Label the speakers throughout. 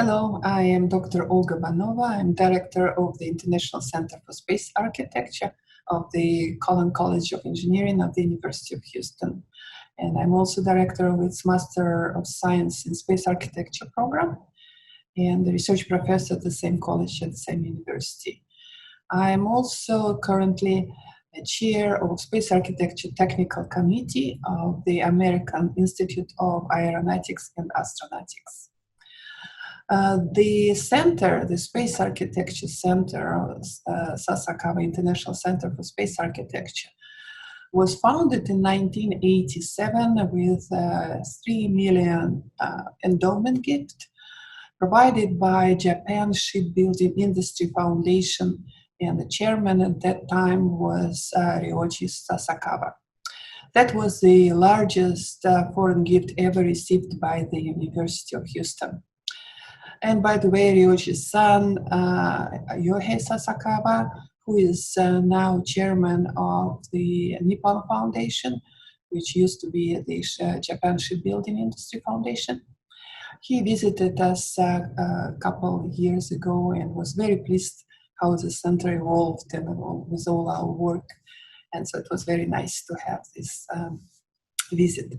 Speaker 1: Hello, I am Dr. Olga Bannova. I'm director of the International Center for Space Architecture of the Collin College of Engineering of the University of Houston. And I'm also director of its Master of Science in Space Architecture program and the research professor at the same college at the same university. I'm also currently a chair of Space Architecture Technical Committee of the American Institute of Aeronautics and Astronautics. The center, the Space Architecture Center, Sasakawa International Center for Space Architecture, was founded in 1987 with a $3 million endowment gift provided by Japan Shipbuilding Industry Foundation, and the chairman at that time was Ryoji Sasakawa. That was the largest foreign gift ever received by the University of Houston. And by the way, Ryoji's son, Yohei Sasakawa, who is now chairman of the Nippon Foundation, which used to be the Japan Shipbuilding Industry Foundation. He visited us a couple of years ago and was very pleased how the center evolved and with all our work. And so it was very nice to have this visit.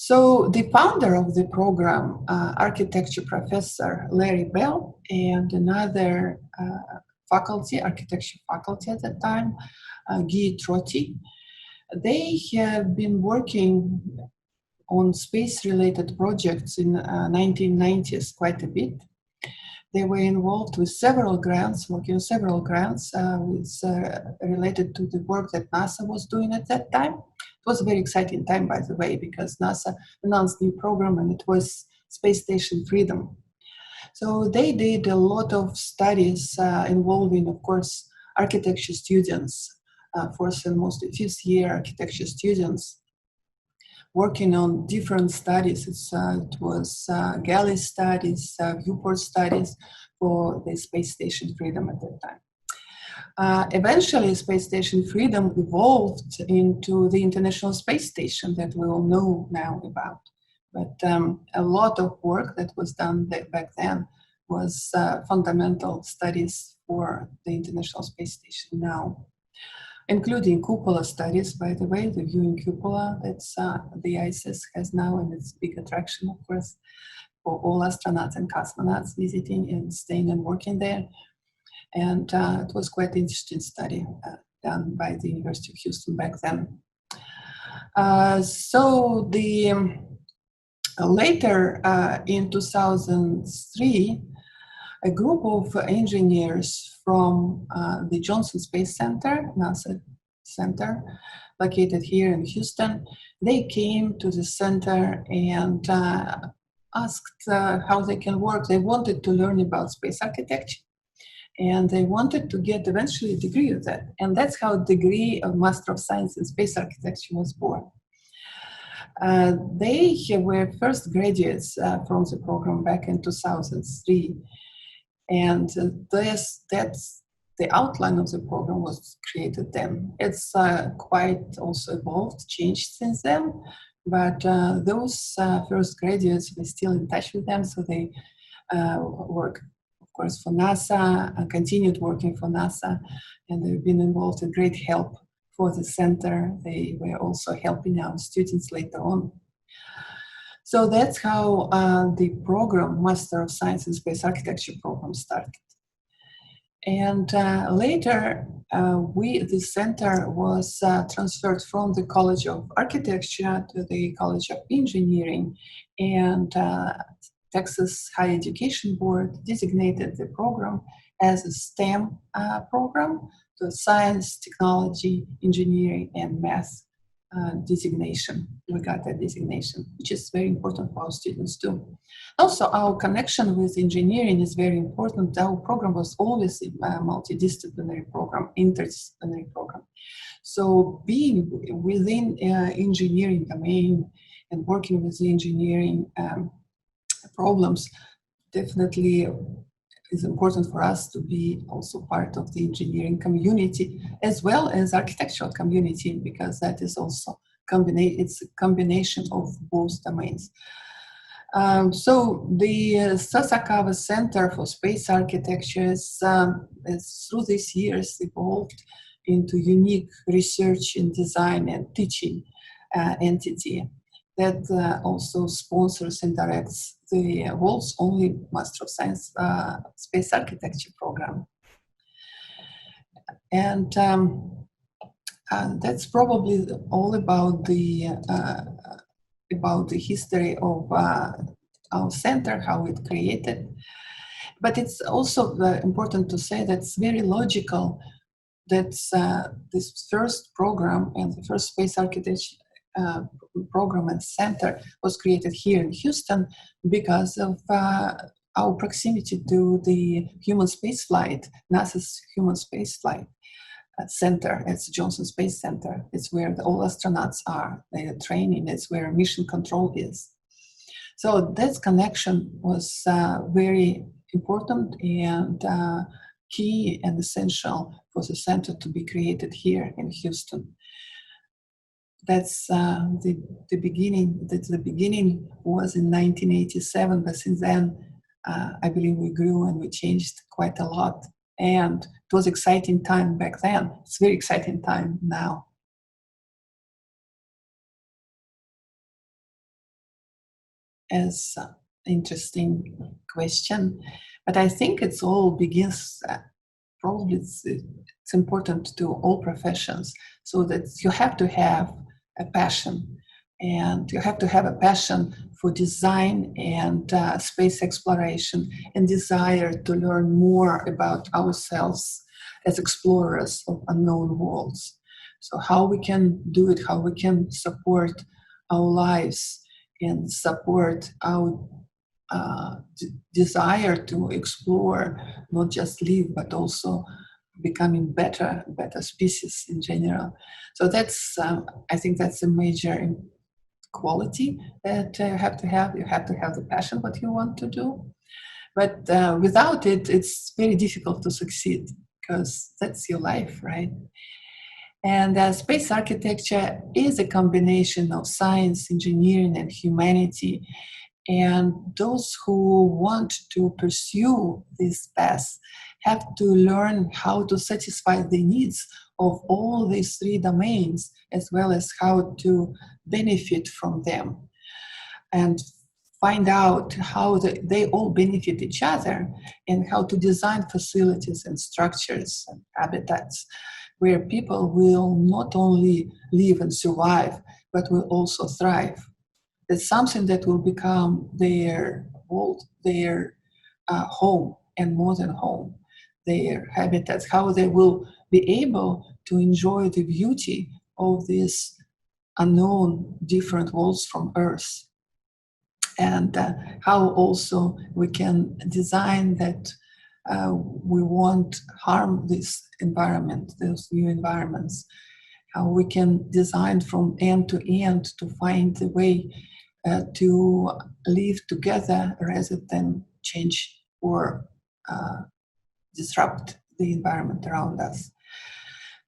Speaker 1: So the founder of the program, architecture professor Larry Bell, and another faculty, architecture faculty at that time, Guy Trotti, they have been working on space-related projects in 1990s quite a bit. They were involved with several grants, working on several grants related to the work that NASA was doing at that time. It was a very exciting time, by the way, because NASA announced a new program and it was Space Station Freedom. So they did a lot of studies involving, of course, architecture students, fourth and mostly fifth year architecture students, working on different studies. It was galley studies, viewport studies for the Space Station Freedom at that time. Eventually, Space Station Freedom evolved into the International Space Station that we all know now about. But a lot of work that was done back then was fundamental studies for the International Space Station now, including cupola studies, by the way, the viewing cupola that's the ISS has now, and it's a big attraction, of course, for all astronauts and cosmonauts visiting and staying and working there. And it was quite an interesting study done by the University of Houston back then. So the later in 2003, a group of engineers from the Johnson Space Center, NASA Center, located here in Houston, they came to the center and asked how they can work. They wanted to learn about space architecture, and they wanted to get eventually a degree of that. And that's how the degree of Master of Science in Space Architecture was born. They were first graduates from the program back in 2003. And that's the outline of the program was created then. It's quite also evolved, changed since then. But those first graduates, we're still in touch with them. So they work, of course, for NASA and continued working for NASA. And they've been involved in great help for the center. They were also helping our students later on. So that's how the program, Master of Science in Space Architecture program started. And later, the center was transferred from the College of Architecture to the College of Engineering, and Texas Higher Education Board designated the program as a STEM program, to science, technology, engineering, and math designation. We got that designation, which is very important for our students too. Also, our connection with engineering is very important. Our program was always a multidisciplinary program, interdisciplinary program. So being within engineering domain and working with the engineering problems definitely is important for us to be also part of the engineering community as well as architectural community, because that is also it's a combination of both domains. So the Sasakawa Center for Space Architecture is through these years evolved into unique research and design and teaching entity that also sponsors and directs the world's only Master of Science Space Architecture program. And that's probably all about the history of our center, how it created. But it's also important to say that it's very logical that this first program and the first space architecture program and center was created here in Houston because of our proximity to the human spaceflight, NASA's human spaceflight center. It's Johnson Space Center. It's where all astronauts are. They are training. It's where mission control is. So that connection was very important and key and essential for the center to be created here in Houston. That's the beginning. The beginning was in 1987, but since then, I believe we grew and we changed quite a lot. And it was exciting time back then. It's a very exciting time now. As an interesting question, but I think it's all begins. Probably it's important to all professions, so that you have to have a passion, and you have to have a passion for design and space exploration, and desire to learn more about ourselves as explorers of unknown worlds. So how we can do it, how we can support our lives and support our desire to explore, not just live, but also becoming better species in general. So that's, I think that's a major quality that you have to have. You have to have the passion what you want to do. But without it, it's very difficult to succeed, because that's your life, right? And space architecture is a combination of science, engineering, and humanity. And those who want to pursue this path have to learn how to satisfy the needs of all these three domains, as well as how to benefit from them, and find out how they all benefit each other, and how to design facilities and structures and habitats where people will not only live and survive, but will also thrive. It's something that will become their world, their home, and more than home, their habitats, how they will be able to enjoy the beauty of these unknown different worlds from Earth. And how also we can design that we won't harm this environment, those new environments. How we can design from end to end to find a way to live together rather than change or disrupt the environment around us.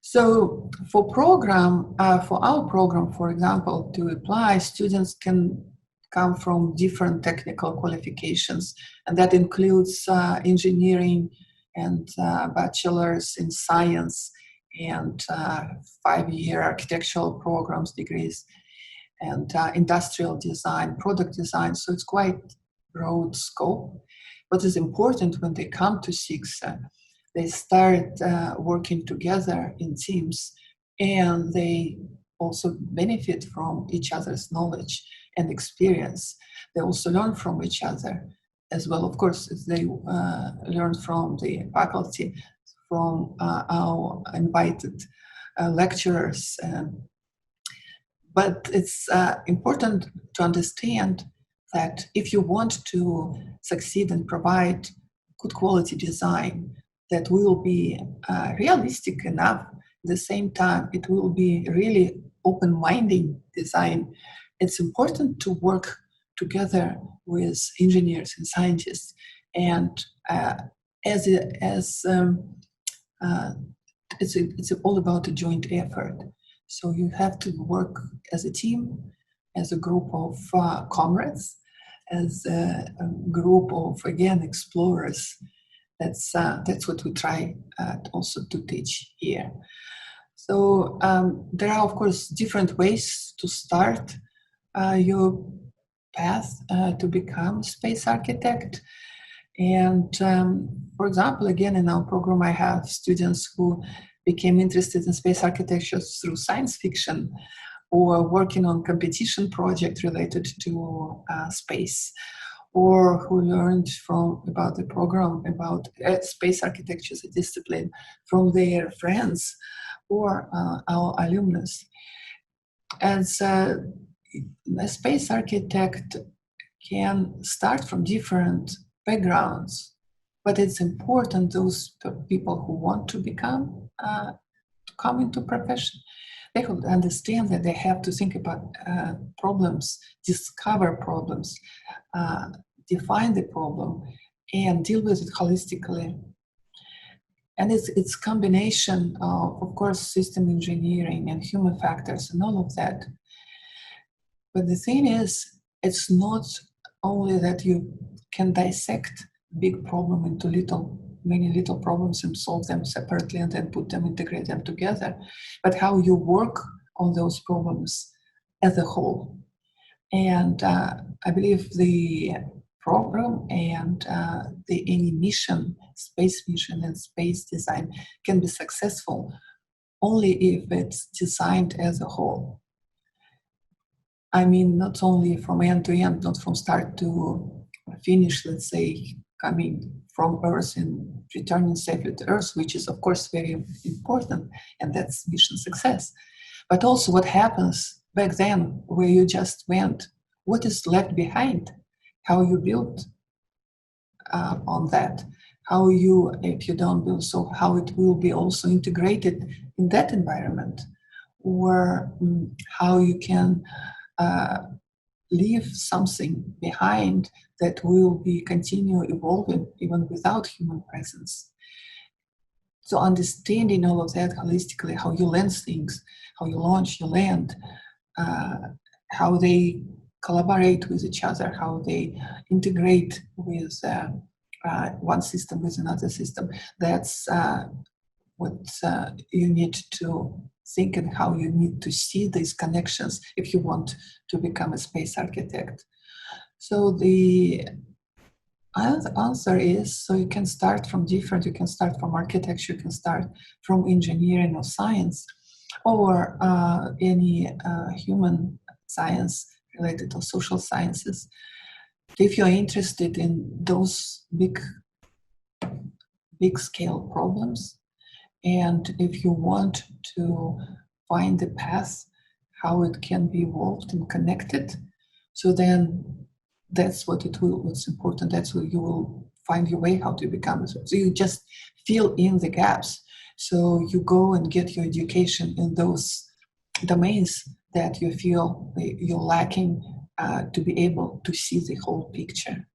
Speaker 1: So for our program, for example, to apply, students can come from different technical qualifications, and that includes engineering and bachelor's in science and 5-year architectural programs degrees, and industrial design, product design. So it's quite broad scope. What is important when they come to SICSA, they start working together in teams, and they also benefit from each other's knowledge and experience. They also learn from each other as well. Of course, they learn from the faculty, from our invited lecturers. But it's important to understand that if you want to succeed and provide good quality design that will be realistic enough, at the same time it will be really open-minded design, it's important to work together with engineers and scientists. And it's all about a joint effort. So you have to work as a team, as a group of comrades, as a group of, again, explorers. That's what we try also to teach here. So there are, of course, different ways to start your path to become a space architect. And for example, again, in our program, I have students who became interested in space architecture through science fiction, or working on competition project related to space, or who learned about the program, about space architecture as a discipline from their friends or our alumnus. As a space architect can start from different backgrounds, but it's important those people who want to come into profession, they will understand that they have to think about problems, discover problems, define the problem, and deal with it holistically. And it's combination of course, system engineering and human factors and all of that. But the thing is, it's not only that you can dissect big problem into many little problems and solve them separately and then integrate them together, but how you work on those problems as a whole. And I believe the program and any mission, space mission and space design can be successful only if it's designed as a whole. I mean, not only from end to end, not from start to finish, let's say, coming from Earth and returning safely to Earth, which is, of course, very important, and that's mission success. But also what happens back then, where you just went, what is left behind, how you built on that, how you, if you don't build, so how it will be also integrated in that environment, or how you can leave something behind that will be continue evolving even without human presence. So understanding all of that holistically, how you land things, how you launch, you land, how they collaborate with each other, how they integrate with one system with another system. That's what you need to think, and how you need to see these connections if you want to become a space architect. So the answer is, so you can start from different, you can start from architecture, you can start from engineering or science, or any human science related to social sciences. If you're interested in those big scale problems, and if you want to find the path, how it can be evolved and connected, so then that's what what's important. That's what you will find your way how to become. So you just fill in the gaps. So you go and get your education in those domains that you feel you're lacking to be able to see the whole picture.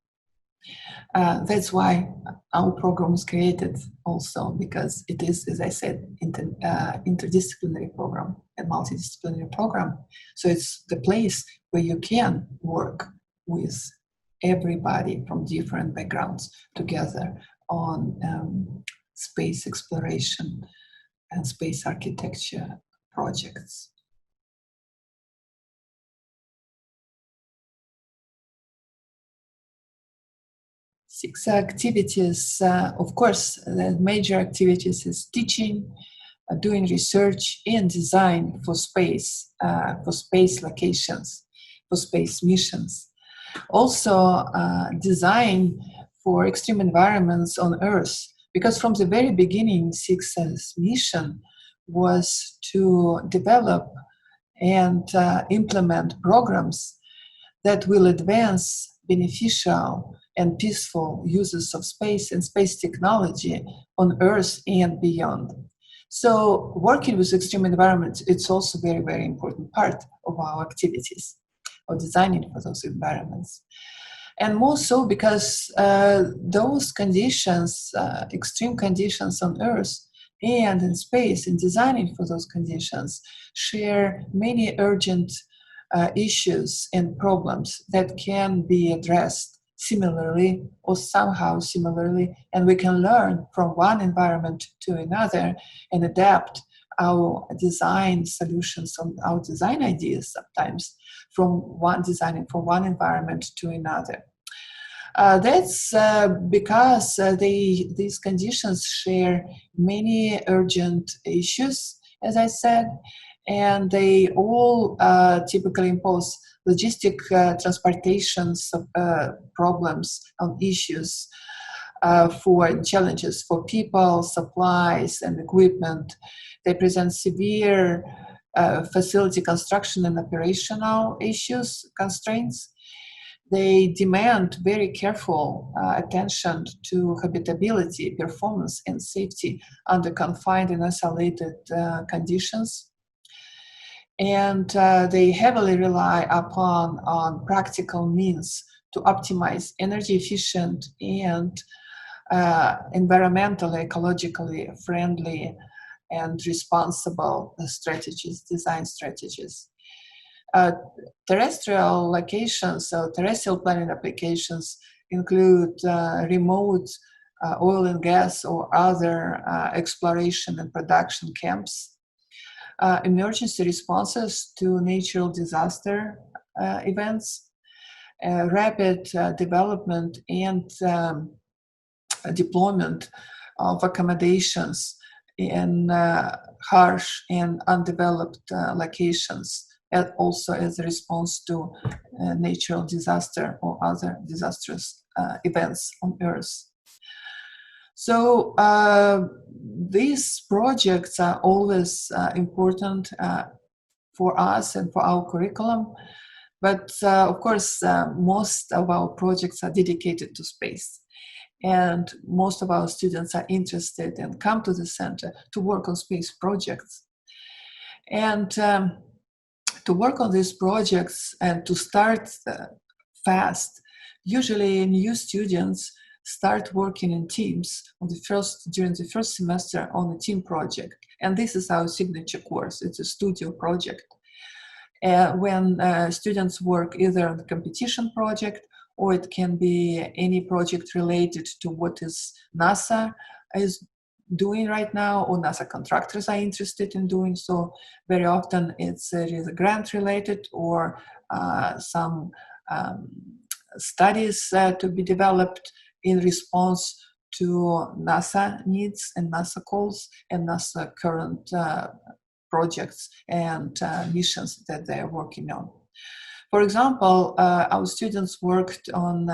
Speaker 1: That's why our program is created also, because it is, as I said, interdisciplinary program and multidisciplinary program. So it's the place where you can work with everybody from different backgrounds together on space exploration and space architecture projects. SICSA activities, of course, the major activities is teaching, doing research and design for space locations, for space missions. Also design for extreme environments on Earth, because from the very beginning, SICSA's mission was to develop and implement programs that will advance beneficial and peaceful uses of space and space technology on Earth and beyond. So working with extreme environments, it's also very, very important part of our activities, of designing for those environments. And more so because those conditions, extreme conditions on Earth and in space, and designing for those conditions, share many urgent issues and problems that can be addressed similarly or somehow similarly, and we can learn from one environment to another and adapt our design solutions and our design ideas sometimes from one environment to another. That's because these conditions share many urgent issues, as I said, and they all typically impose logistic transportations problems and issues for challenges for people, supplies, and equipment. They present severe facility construction and operational issues, constraints. They demand very careful attention to habitability, performance, and safety under confined and isolated conditions. And they heavily rely upon practical means to optimize energy efficient and environmentally, ecologically friendly and responsible strategies, design strategies. Terrestrial locations, so terrestrial planning applications include remote oil and gas or other exploration and production camps, emergency responses to natural disaster events, rapid development and deployment of accommodations in harsh and undeveloped locations, and also as a response to natural disaster or other disastrous events on Earth. So these projects are always important for us and for our curriculum, but of course most of our projects are dedicated to space. And most of our students are interested and come to the center to work on space projects. And to work on these projects and to start fast, usually new students start working in teams during the first semester on a team project. And this is our signature course. It's a studio project. When students work either on a competition project, or it can be any project related to what is NASA is doing right now, or NASA contractors are interested in doing so. Very often it's grant related or some studies to be developed in response to NASA needs and NASA calls and NASA current projects and missions that they are working on. For example, our students worked on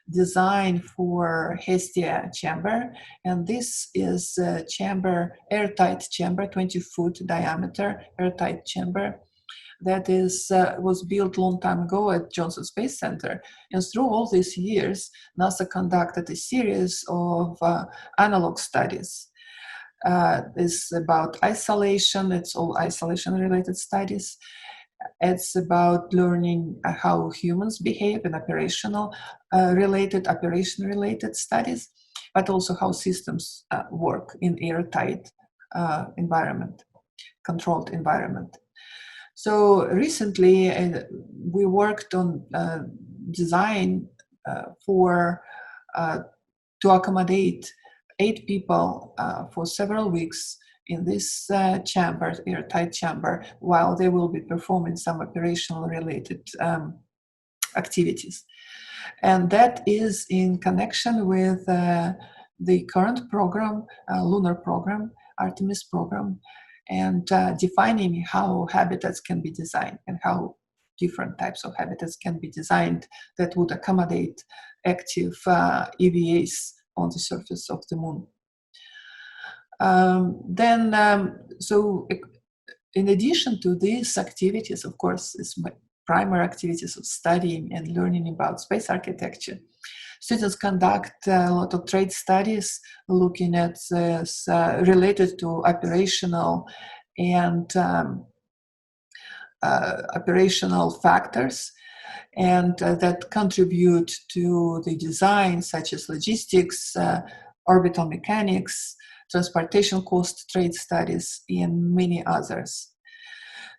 Speaker 1: design for Hestia chamber, and this is a chamber, airtight chamber, 20-foot diameter airtight chamber that was built a long time ago at Johnson Space Center. And through all these years, NASA conducted a series of analog studies. It's about isolation, it's all isolation-related studies. It's about learning how humans behave in operation-related studies, but also how systems work in airtight environment, controlled environment. So recently, we worked on design to accommodate 8 people for several weeks in this chamber, airtight chamber, while they will be performing some operational related activities. And that is in connection with the current program, lunar program, Artemis program, and defining how habitats can be designed and how different types of habitats can be designed that would accommodate active EVAs on the surface of the moon. So in addition to these activities, of course, these primary activities of studying and learning about space architecture, students conduct a lot of trade studies looking at this, related to operational and operational factors and that contribute to the design, such as logistics, orbital mechanics, transportation cost trade studies, and many others.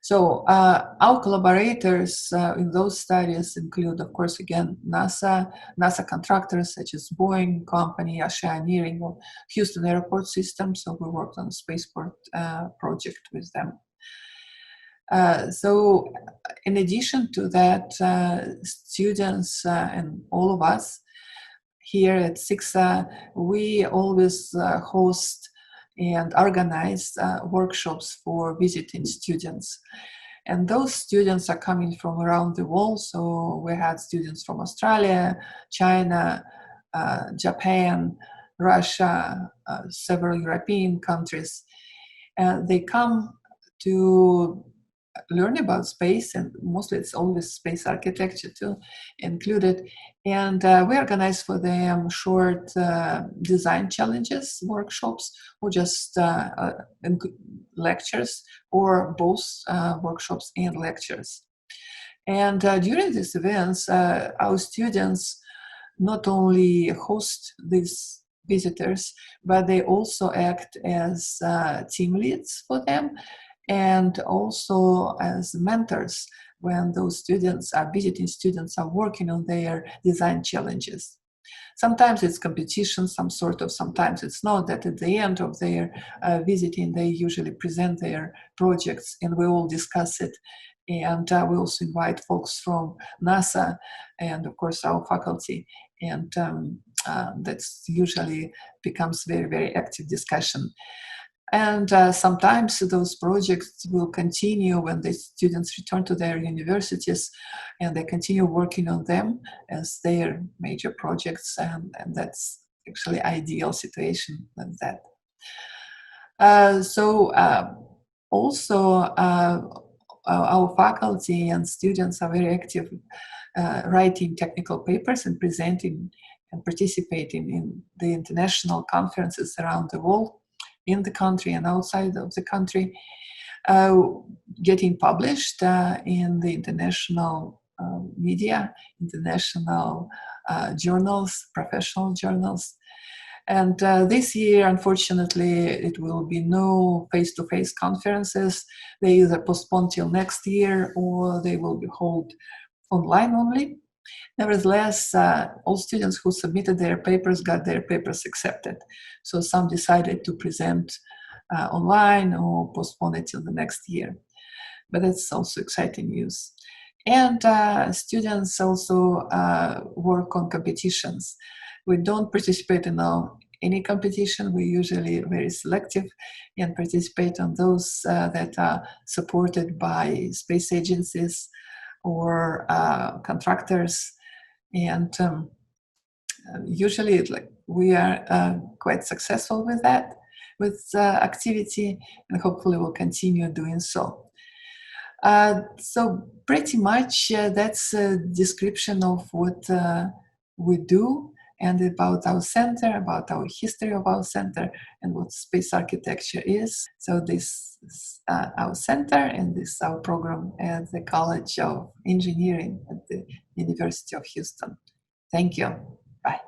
Speaker 1: So our collaborators in those studies include, of course, again, NASA contractors such as Boeing Company, Oceaneering, or Houston Airport System. So we worked on a spaceport project with them. So in addition to that, students and all of us here at SICSA, we always host and organize workshops for visiting students. And those students are coming from around the world. So we had students from Australia, China, Japan, Russia, several European countries. They come to learn about space, and mostly it's always space architecture too included. And we organize for them short design challenges, workshops, or just lectures, or both workshops and lectures. And during these events, our students not only host these visitors, but they also act as team leads for them, and also as mentors when those students are visiting students are working on their design challenges. Sometimes it's competition, sometimes it's not, that at the end of their visiting, they usually present their projects and we all discuss it. And we also invite folks from NASA and, of course, our faculty. And that's usually becomes very, very active discussion. And sometimes those projects will continue when the students return to their universities and they continue working on them as their major projects. And that's actually ideal situation like that. Also, our faculty and students are very active writing technical papers and presenting and participating in the international conferences around the world, in the country and outside of the country, getting published in the international media, international journals, professional journals. And this year, unfortunately, it will be no face-to-face conferences. They either postpone till next year or they will be held online only. Nevertheless, all students who submitted their papers got their papers accepted. So some decided to present online or postpone it till the next year. But that's also exciting news. And students also work on competitions. We don't participate in any competition. We're usually very selective and participate on those that are supported by space agencies or contractors. And usually we are quite successful with that, with activity, and hopefully we'll continue doing so. So pretty much that's a description of what we do and about our center, about our history of our center, and what space architecture is. So this is our center, and this is our program at the College of Engineering at the University of Houston. Thank you. Bye.